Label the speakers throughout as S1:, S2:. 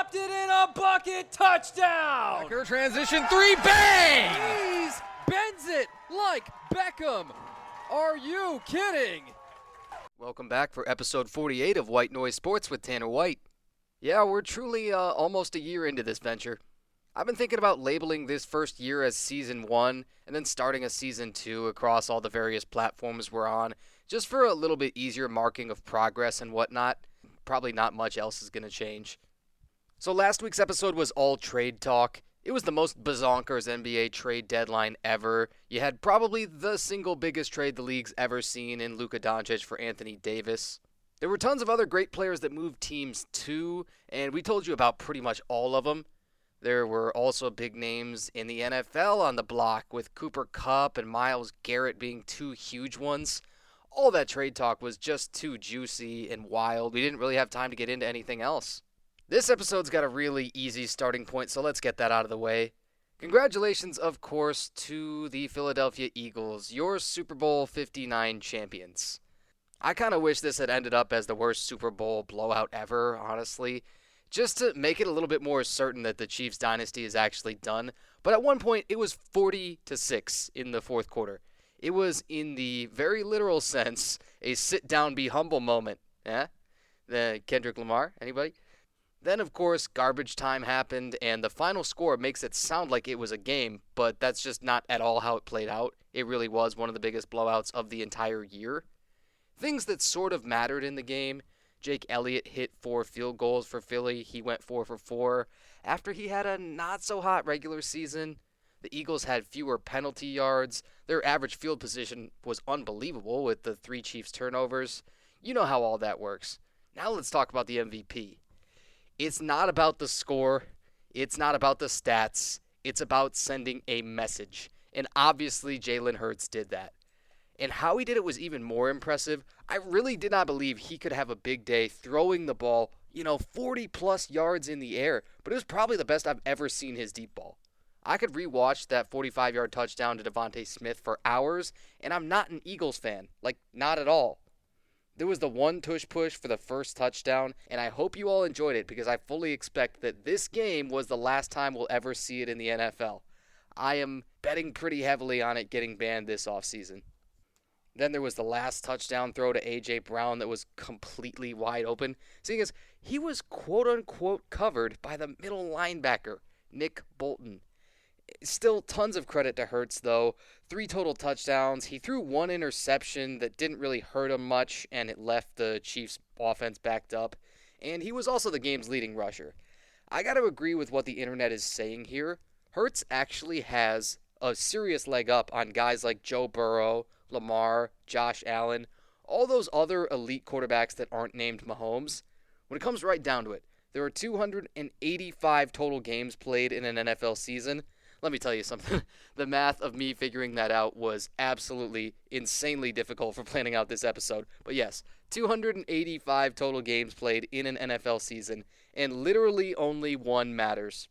S1: dropped it in a bucket, touchdown!
S2: Backer transition three, bang!
S3: FLEECE bends it like Beckham. Are you kidding?
S2: Welcome back for episode 48 of White Noise Sports with Tanner White. Yeah, we're truly almost a year into this venture. I've been thinking about labeling this first year as Season 1 and then starting a Season 2 across all the various platforms we're on, just for a little bit easier marking of progress and whatnot. Probably not much else is going to change. So last week's episode was all trade talk. It was the most bazonkers NBA trade deadline ever. You had probably the single biggest trade the league's ever seen in Luka Doncic for Anthony Davis. There were tons of other great players that moved teams too, and we told you about pretty much all of them. There were also big names in the NFL on the block, with Cooper Kupp and Myles Garrett being two huge ones. All that trade talk was just too juicy and wild. We didn't really have time to get into anything else. This episode's got a really easy starting point, so let's get that out of the way. Congratulations, of course, to the Philadelphia Eagles, your Super Bowl 59 champions. I kind of wish this had ended up as the worst Super Bowl blowout ever, honestly, just to make it a little bit more certain that the Chiefs dynasty is actually done. But at one point, it was 40-6 in the fourth quarter. It was, in the very literal sense, a sit-down-be-humble moment. The Kendrick Lamar, anybody? Then, of course, garbage time happened, and the final score makes it sound like it was a game, but that's just not at all how it played out. It really was one of the biggest blowouts of the entire year. Things that sort of mattered in the game: Jake Elliott hit 4 field goals for Philly. He went 4 for 4. After he had a not-so-hot regular season, the Eagles had fewer penalty yards. Their average field position was unbelievable with the 3 Chiefs turnovers. You know how all that works. Now let's talk about the MVP. It's not about the score. It's not about the stats. It's about sending a message. And obviously Jalen Hurts did that. And how he did it was even more impressive. I really did not believe he could have a big day throwing the ball, 40-plus yards in the air. But it was probably the best I've ever seen his deep ball. I could rewatch that 45-yard touchdown to Devontae Smith for hours, and I'm not an Eagles fan. Not at all. There was the one tush push for the first touchdown, and I hope you all enjoyed it because I fully expect that this game was the last time we'll ever see it in the NFL. I am betting pretty heavily on it getting banned this offseason. Then there was the last touchdown throw to A.J. Brown that was completely wide open, seeing as he was quote-unquote covered by the middle linebacker, Nick Bolton. Still tons of credit to Hurts, though. 3 total touchdowns. He threw 1 interception that didn't really hurt him much, and it left the Chiefs' offense backed up. And he was also the game's leading rusher. I got to agree with what the internet is saying here. Hurts actually has a serious leg up on guys like Joe Burrow, Lamar, Josh Allen, all those other elite quarterbacks that aren't named Mahomes. When it comes right down to it, there are 285 total games played in an NFL season. Let me tell you something. The math of me figuring that out was absolutely insanely difficult for planning out this episode. But yes, 285 total games played in an NFL season, and literally only one matters.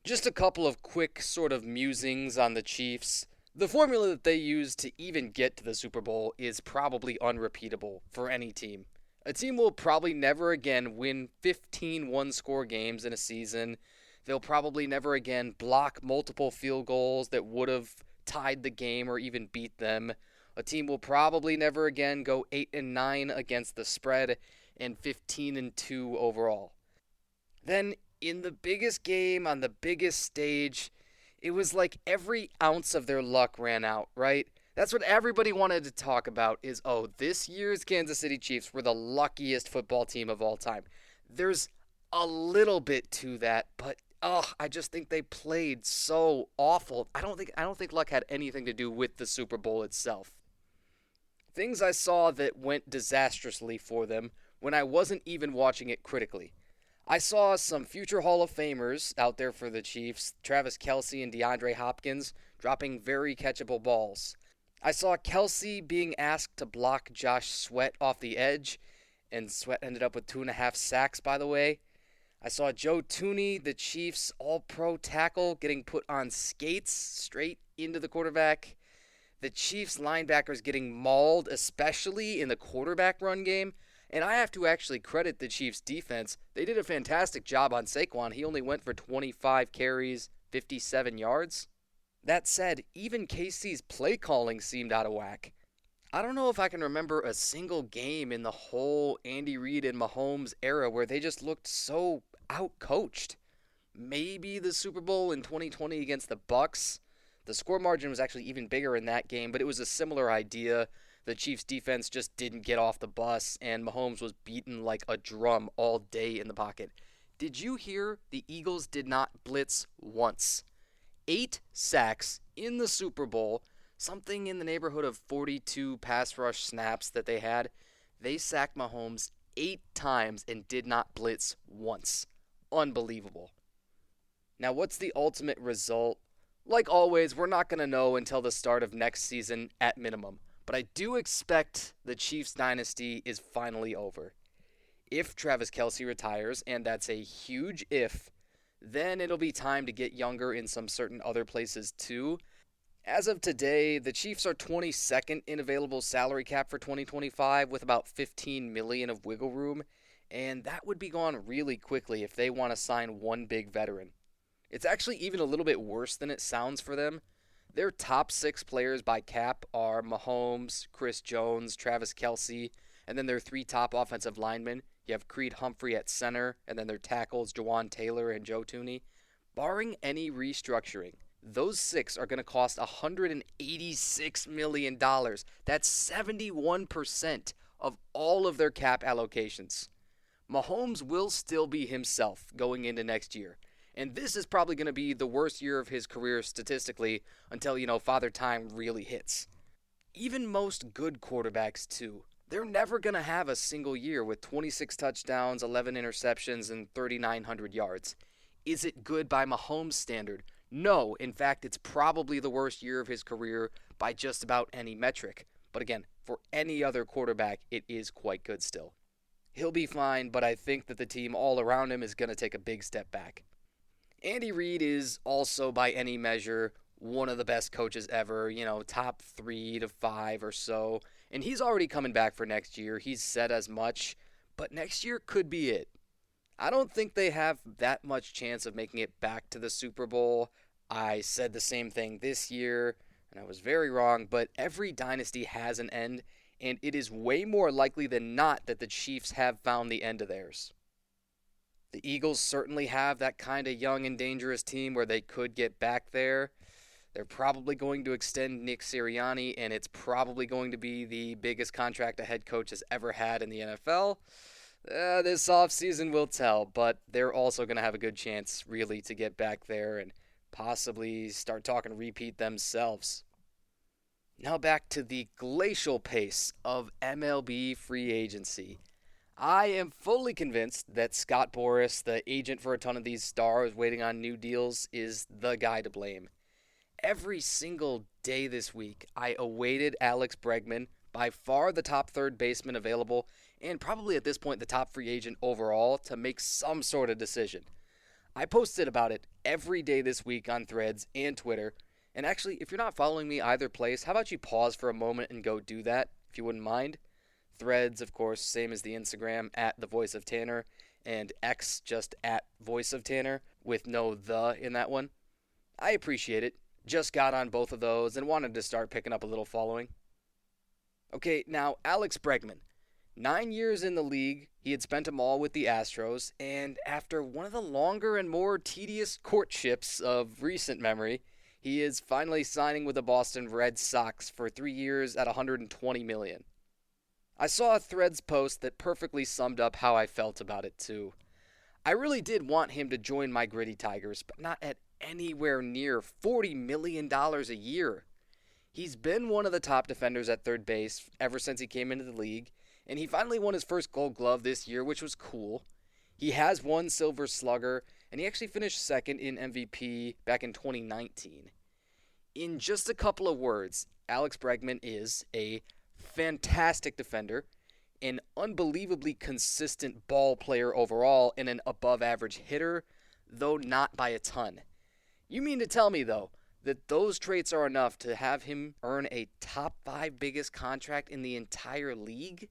S2: Just a couple of quick sort of musings on the Chiefs. The formula that they used to even get to the Super Bowl is probably unrepeatable for any team. A team will probably never again win 15 one-score games in a season. They'll probably never again block multiple field goals that would have tied the game or even beat them. A team will probably never again go 8-9 against the spread and 15-2 overall. Then, in the biggest game on the biggest stage, it was like every ounce of their luck ran out, right? That's what everybody wanted to talk about is, this year's Kansas City Chiefs were the luckiest football team of all time. There's a little bit to that, but I just think they played so awful. I don't think luck had anything to do with the Super Bowl itself. Things I saw that went disastrously for them when I wasn't even watching it critically. I saw some future Hall of Famers out there for the Chiefs, Travis Kelce and DeAndre Hopkins, dropping very catchable balls. I saw Kelce being asked to block Josh Sweat off the edge, and Sweat ended up with 2.5 sacks, by the way. I saw Joe Tooney, the Chiefs' all-pro tackle, getting put on skates straight into the quarterback. The Chiefs linebackers getting mauled, especially in the quarterback run game. And I have to actually credit the Chiefs' defense. They did a fantastic job on Saquon. He only went for 25 carries, 57 yards. That said, even KC's play calling seemed out of whack. I don't know if I can remember a single game in the whole Andy Reid and Mahomes era where they just looked so outcoached. Maybe the Super Bowl in 2020 against the Bucs. The score margin was actually even bigger in that game, but it was a similar idea. The Chiefs' defense just didn't get off the bus, and Mahomes was beaten like a drum all day in the pocket. Did you hear the Eagles did not blitz once? 8 sacks in the Super Bowl, something in the neighborhood of 42 pass rush snaps that they had. They sacked Mahomes 8 times and did not blitz once. Unbelievable. Now, what's the ultimate result? Like always, we're not going to know until the start of next season at minimum. But I do expect the Chiefs dynasty is finally over. If Travis Kelce retires, and that's a huge if, then it'll be time to get younger in some certain other places too. As of today, the Chiefs are 22nd in available salary cap for 2025 with about $15 million of wiggle room, and that would be gone really quickly if they want to sign one big veteran. It's actually even a little bit worse than it sounds for them. Their top 6 players by cap are Mahomes, Chris Jones, Travis Kelce, and then their 3 top offensive linemen. You have Creed Humphrey at center, and then their tackles, Jawan Taylor and Joe Thuney. Barring any restructuring, those 6 are going to cost $186 million. That's 71% of all of their cap allocations. Mahomes will still be himself going into next year. And this is probably going to be the worst year of his career statistically until, Father Time really hits. Even most good quarterbacks, too, they're never going to have a single year with 26 touchdowns, 11 interceptions, and 3,900 yards. Is it good by Mahomes' standard? No. In fact, it's probably the worst year of his career by just about any metric. But again, for any other quarterback, it is quite good still. He'll be fine, but I think that the team all around him is going to take a big step back. Andy Reid is also, by any measure, one of the best coaches ever, top 3 to 5 or so. And he's already coming back for next year. He's said as much, but next year could be it. I don't think they have that much chance of making it back to the Super Bowl. I said the same thing this year, and I was very wrong, but every dynasty has an end, and it is way more likely than not that the Chiefs have found the end of theirs. The Eagles certainly have that kind of young and dangerous team where they could get back there. They're probably going to extend Nick Sirianni, and it's probably going to be the biggest contract a head coach has ever had in the NFL. This offseason will tell, but they're also going to have a good chance, really, to get back there and possibly start talking repeat themselves. Now back to the glacial pace of MLB free agency. I am fully convinced that Scott Boras, the agent for a ton of these stars waiting on new deals, is the guy to blame. Every single day this week, I awaited Alex Bregman, by far the top third baseman available, and probably at this point the top free agent overall, to make some sort of decision. I posted about it every day this week on Threads and Twitter, and actually, if you're not following me either place, how about you pause for a moment and go do that, if you wouldn't mind? Threads, of course, same as the Instagram, at The Voice of Tanner, and X, just at Voice of Tanner, with no the in that one. I appreciate it. Just got on both of those and wanted to start picking up a little following. Okay, now, Alex Bregman. 9 years in the league, he had spent them all with the Astros, and after one of the longer and more tedious courtships of recent memory, he is finally signing with the Boston Red Sox for 3 years at $120 million. I saw a Threads post that perfectly summed up how I felt about it too. I really did want him to join my Gritty Tigers, but not at anywhere near $40 million a year. He's been one of the top defenders at third base ever since he came into the league, and he finally won his first Gold Glove this year, which was cool. He has won Silver Slugger, and he actually finished second in MVP back in 2019. In just a couple of words, Alex Bregman is a fantastic defender, an unbelievably consistent ball player overall, and an above-average hitter, though not by a ton. You mean to tell me, though, that those traits are enough to have him earn a top 5 biggest contract in the entire league?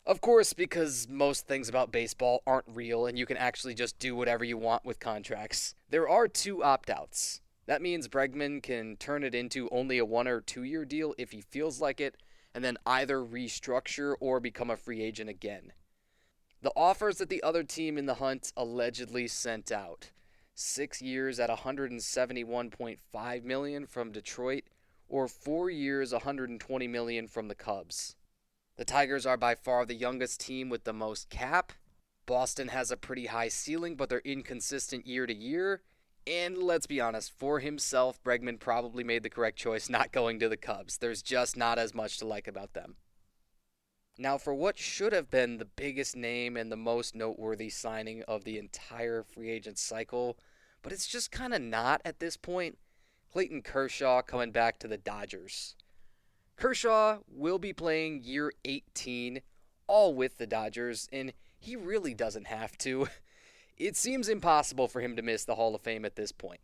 S2: Of course, because most things about baseball aren't real and you can actually just do whatever you want with contracts. There are 2 opt-outs. That means Bregman can turn it into only a 1 or 2 year deal if he feels like it, and then either restructure or become a free agent again. The offers that the other team in the hunt allegedly sent out: 6 years at $171.5 million from Detroit, or 4 years $120 million from the Cubs. The Tigers are by far the youngest team with the most cap. Boston has a pretty high ceiling, but they're inconsistent year to year. And let's be honest, for himself, Bregman probably made the correct choice not going to the Cubs. There's just not as much to like about them. Now, for what should have been the biggest name and the most noteworthy signing of the entire free agent cycle, but it's just kind of not at this point, Clayton Kershaw coming back to the Dodgers. Kershaw will be playing year 18, all with the Dodgers, and he really doesn't have to. It seems impossible for him to miss the Hall of Fame at this point.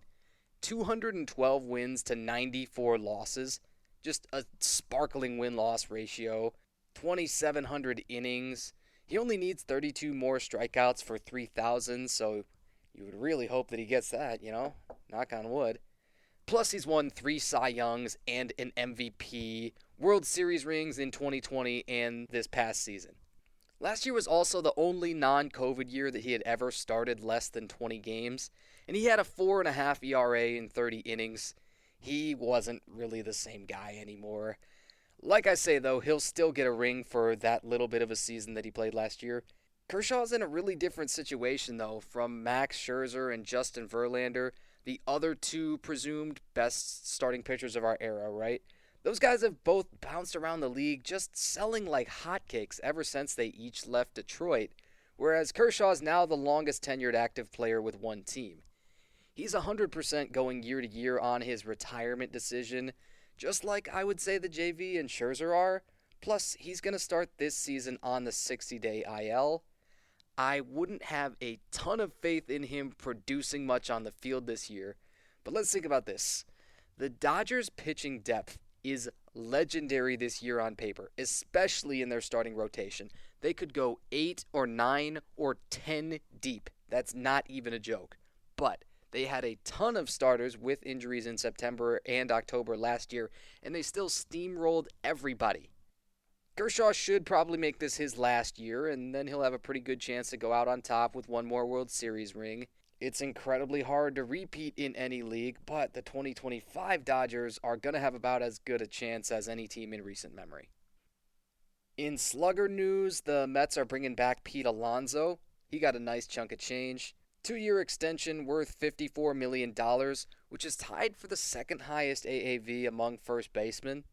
S2: 212 wins to 94 losses, just a sparkling win-loss ratio, 2,700 innings. He only needs 32 more strikeouts for 3,000, so you would really hope that he gets that, knock on wood. Plus, he's won 3 Cy Youngs and an MVP, World Series rings in 2020 and this past season. Last year was also the only non-COVID year that he had ever started less than 20 games, and he had a 4.5 ERA in 30 innings. He wasn't really the same guy anymore. Like I say, though, he'll still get a ring for that little bit of a season that he played last year. Kershaw's in a really different situation, though, from Max Scherzer and Justin Verlander, the other 2 presumed best starting pitchers of our era, right? Those guys have both bounced around the league just selling like hotcakes ever since they each left Detroit, whereas Kershaw's now the longest tenured active player with one team. He's 100% going year to year on his retirement decision, just like I would say the JV and Scherzer are. Plus, he's going to start this season on the 60-day IL. I wouldn't have a ton of faith in him producing much on the field this year, but let's think about this. The Dodgers' pitching depth is legendary this year on paper, especially in their starting rotation. They could go 8 or 9 or 10 deep. That's not even a joke. But they had a ton of starters with injuries in September and October last year, and they still steamrolled everybody. Kershaw should probably make this his last year, and then he'll have a pretty good chance to go out on top with one more World Series ring. It's incredibly hard to repeat in any league, but the 2025 Dodgers are going to have about as good a chance as any team in recent memory. In slugger news, the Mets are bringing back Pete Alonso. He got a nice chunk of change. 2-year extension worth $54 million, which is tied for the second highest AAV among first basemen.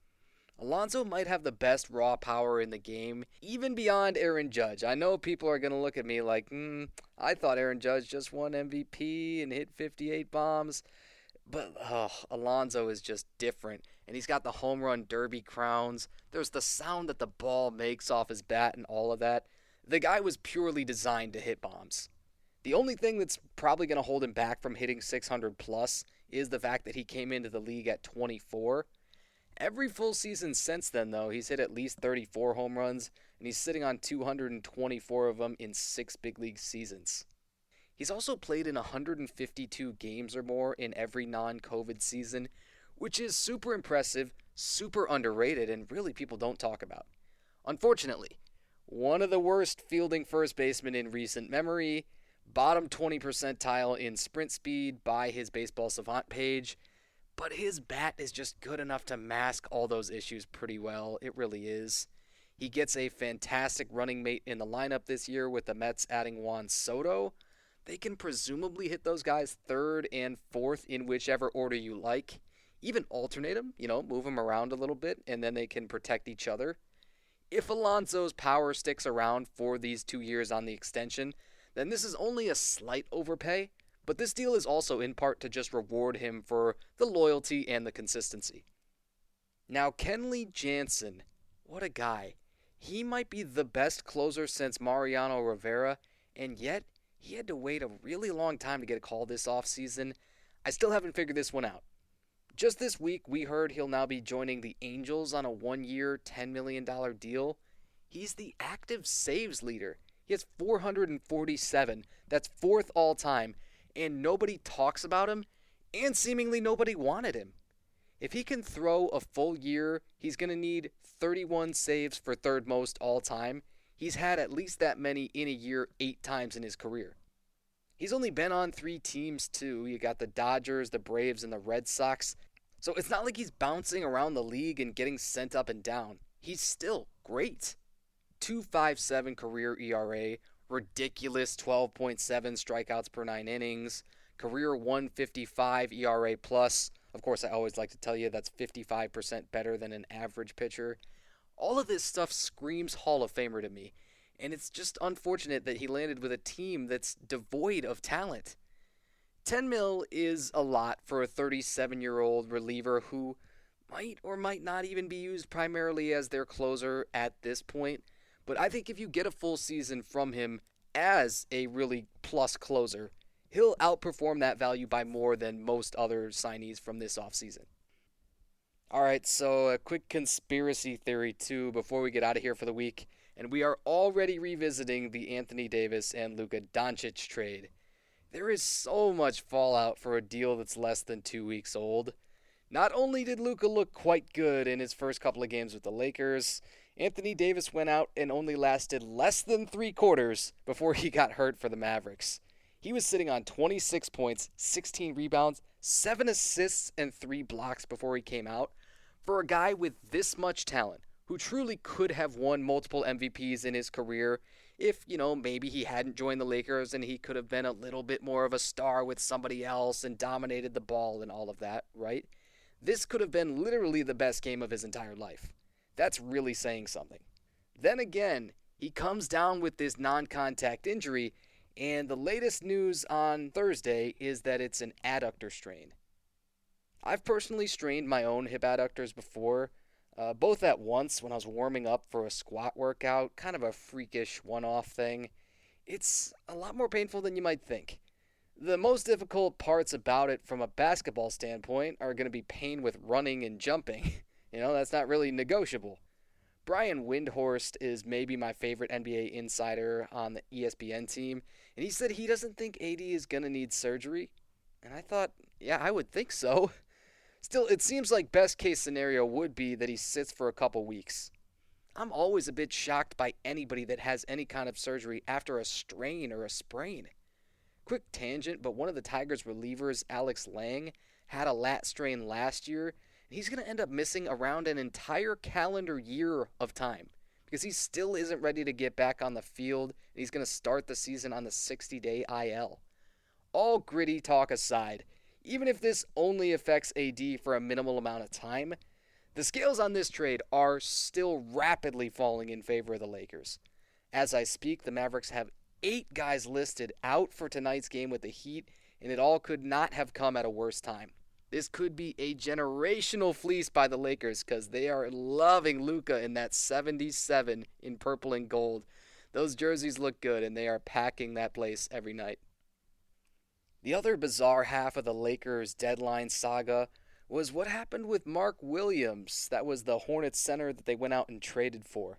S2: Alonso might have the best raw power in the game, even beyond Aaron Judge. I know people are going to look at me like, I thought Aaron Judge just won MVP and hit 58 bombs. But Alonso is just different, and he's got the home run derby crowns. There's the sound that the ball makes off his bat and all of that. The guy was purely designed to hit bombs. The only thing that's probably going to hold him back from hitting 600 plus is the fact that he came into the league at 24. Every full season since then, though, he's hit at least 34 home runs, and he's sitting on 224 of them in 6 big league seasons. He's also played in 152 games or more in every non-COVID season, which is super impressive, super underrated, and really people don't talk about. Unfortunately, one of the worst fielding first basemen in recent memory, bottom 20 percentile in sprint speed by his Baseball Savant page, but his bat is just good enough to mask all those issues pretty well. It really is. He gets a fantastic running mate in the lineup this year with the Mets adding Juan Soto. They can presumably hit those guys third and fourth in whichever order you like. Even alternate them, move them around a little bit, and then they can protect each other. If Alonso's power sticks around for these 2 years on the extension, then this is only a slight overpay. But this deal is also in part to just reward him for the loyalty and the consistency. Now, Kenley Jansen, what a guy. He might be the best closer since Mariano Rivera, and yet he had to wait a really long time to get a call this offseason. I still haven't figured this one out. Just this week, we heard he'll now be joining the Angels on a 1-year, $10 million deal. He's the active saves leader. He has 447. That's fourth all time, and nobody talks about him, and seemingly nobody wanted him. If he can throw a full year, he's going to need 31 saves for third most all time. He's had at least that many in a year 8 times in his career. He's only been on 3 teams too. You got the Dodgers, the Braves, and the Red Sox. So it's not like he's bouncing around the league and getting sent up and down. He's still great. 2.57 career ERA, ridiculous 12.7 strikeouts per 9 innings, career 155 ERA plus. Of course, I always like to tell you that's 55% better than an average pitcher. All of this stuff screams Hall of Famer to me, and it's just unfortunate that he landed with a team that's devoid of talent. 10 mil is a lot for a 37-year-old reliever who might or might not even be used primarily as their closer at this point. But I think if you get a full season from him as a really plus closer, he'll outperform that value by more than most other signees from this offseason. All right, so a quick conspiracy theory too before we get out of here for the week. And we are already revisiting the Anthony Davis and Luka Doncic trade. There is so much fallout for a deal that's less than 2 weeks old. Not only did Luka look quite good in his first couple of games with the Lakers, Anthony Davis went out and only lasted less than 3 quarters before he got hurt for the Mavericks. He was sitting on 26 points, 16 rebounds, 7 assists, and 3 blocks before he came out. For a guy with this much talent, who truly could have won multiple MVPs in his career, if, maybe he hadn't joined the Lakers and he could have been a little bit more of a star with somebody else and dominated the ball and all of that, right? This could have been literally the best game of his entire life. That's really saying something. Then again, he comes down with this non-contact injury, and the latest news on Thursday is that it's an adductor strain. I've personally strained my own hip adductors before, both at once when I was warming up for a squat workout, kind of a freakish one-off thing. It's a lot more painful than you might think. The most difficult parts about it from a basketball standpoint are going to be pain with running and jumping. That's not really negotiable. Brian Windhorst is maybe my favorite NBA insider on the ESPN team, and he said he doesn't think AD is going to need surgery. And I thought, yeah, I would think so. Still, it seems like best case scenario would be that he sits for a couple weeks. I'm always a bit shocked by anybody that has any kind of surgery after a strain or a sprain. Quick tangent, but one of the Tigers relievers, Alex Lang, had a lat strain last year. He's going to end up missing around an entire calendar year of time because he still isn't ready to get back on the field. And he's going to start the season on the 60-day IL. All gritty talk aside, even if this only affects AD for a minimal amount of time, the scales on this trade are still rapidly falling in favor of the Lakers. As I speak, the Mavericks have 8 guys listed out for tonight's game with the Heat, and it all could not have come at a worse time. This could be a generational fleece by the Lakers because they are loving Luka in that 77 in purple and gold. Those jerseys look good, and they are packing that place every night. The other bizarre half of the Lakers deadline saga was what happened with Mark Williams. That was the Hornets center that they went out and traded for.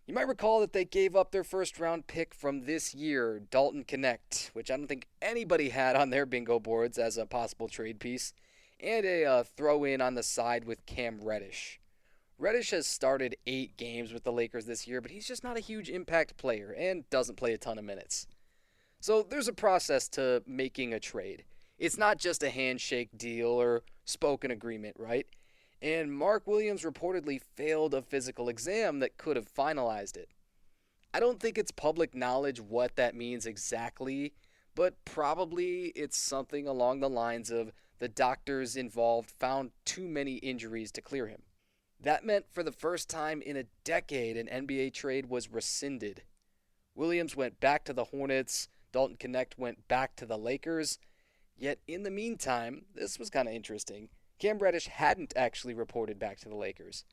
S2: You might recall that they gave up their first-round pick from this year, Dalton Connect, which I don't think anybody had on their bingo boards as a possible trade piece, and a throw-in on the side with Cam Reddish. Reddish has started 8 games with the Lakers this year, but he's just not a huge impact player and doesn't play a ton of minutes. So there's a process to making a trade. It's not just a handshake deal or spoken agreement, right? And Mark Williams reportedly failed a physical exam that could have finalized it. I don't think it's public knowledge what that means exactly, but probably it's something along the lines of the doctors involved found too many injuries to clear him. That meant for the first time in a decade an NBA trade was rescinded. Williams went back to the Hornets, Dalton Connect went back to the Lakers, yet in the meantime, this was kind of interesting. Cam Reddish hadn't actually reported back to the Lakers.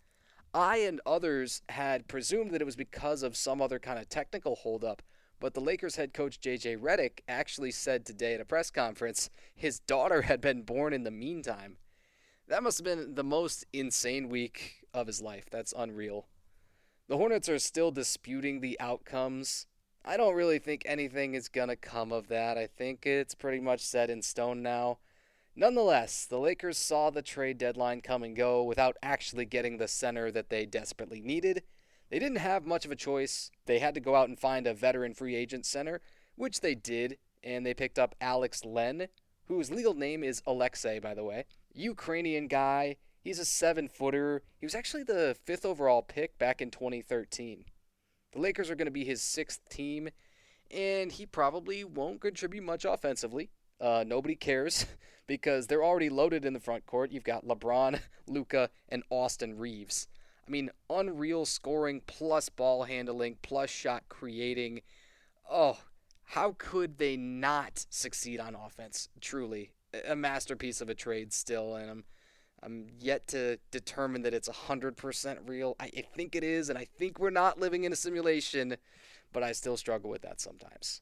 S2: I and others had presumed that it was because of some other kind of technical holdup, but the Lakers head coach J.J. Redick actually said today at a press conference his daughter had been born in the meantime. That must have been the most insane week of his life. That's unreal. The Hornets are still disputing the outcomes. I don't really think anything is going to come of that. I think it's pretty much set in stone now. Nonetheless, the Lakers saw the trade deadline come and go without actually getting the center that they desperately needed. They didn't have much of a choice. They had to go out and find a veteran free agent center, which they did, and they picked up Alex Len, whose legal name is Alexei, by the way. Ukrainian guy. He's a 7-footer. He was actually the 5th overall pick back in 2013. The Lakers are going to be his 6th team, and he probably won't contribute much offensively. Nobody cares because they're already loaded in the front court. You've got LeBron, Luka, and Austin Reeves. I mean, unreal scoring plus ball handling plus shot creating. Oh, how could they not succeed on offense? Truly, a masterpiece of a trade still, and I'm yet to determine that it's 100% real. I think it is, and I think we're not living in a simulation, but I still struggle with that sometimes.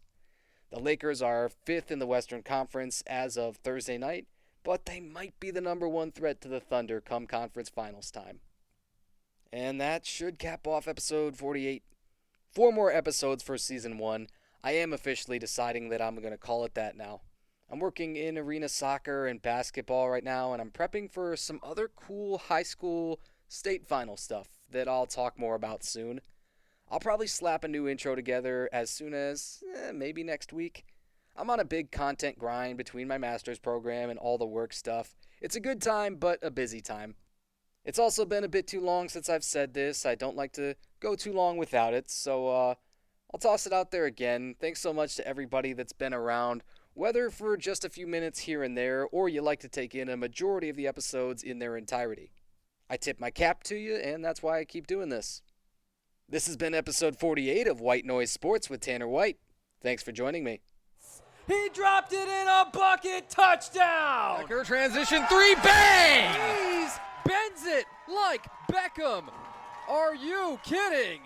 S2: The Lakers are 5th in the Western Conference as of Thursday night, but they might be the number 1 threat to the Thunder come conference finals time. And that should cap off episode 48. 4 more episodes for season 1. I am officially deciding that I'm going to call it that now. I'm working in arena soccer and basketball right now, and I'm prepping for some other cool high school state final stuff that I'll talk more about soon. I'll probably slap a new intro together as soon as maybe next week. I'm on a big content grind between my master's program and all the work stuff. It's a good time, but a busy time. It's also been a bit too long since I've said this. I don't like to go too long without it, so I'll toss it out there again. Thanks so much to everybody that's been around, whether for just a few minutes here and there, or you like to take in a majority of the episodes in their entirety. I tip my cap to you, and that's why I keep doing this. This has been episode 48 of White Noise Sports with Tanner White. Thanks for joining me.
S1: He dropped it in a bucket. Touchdown!
S3: Becker transition 3, bang! He's bends it like Beckham. Are you kidding?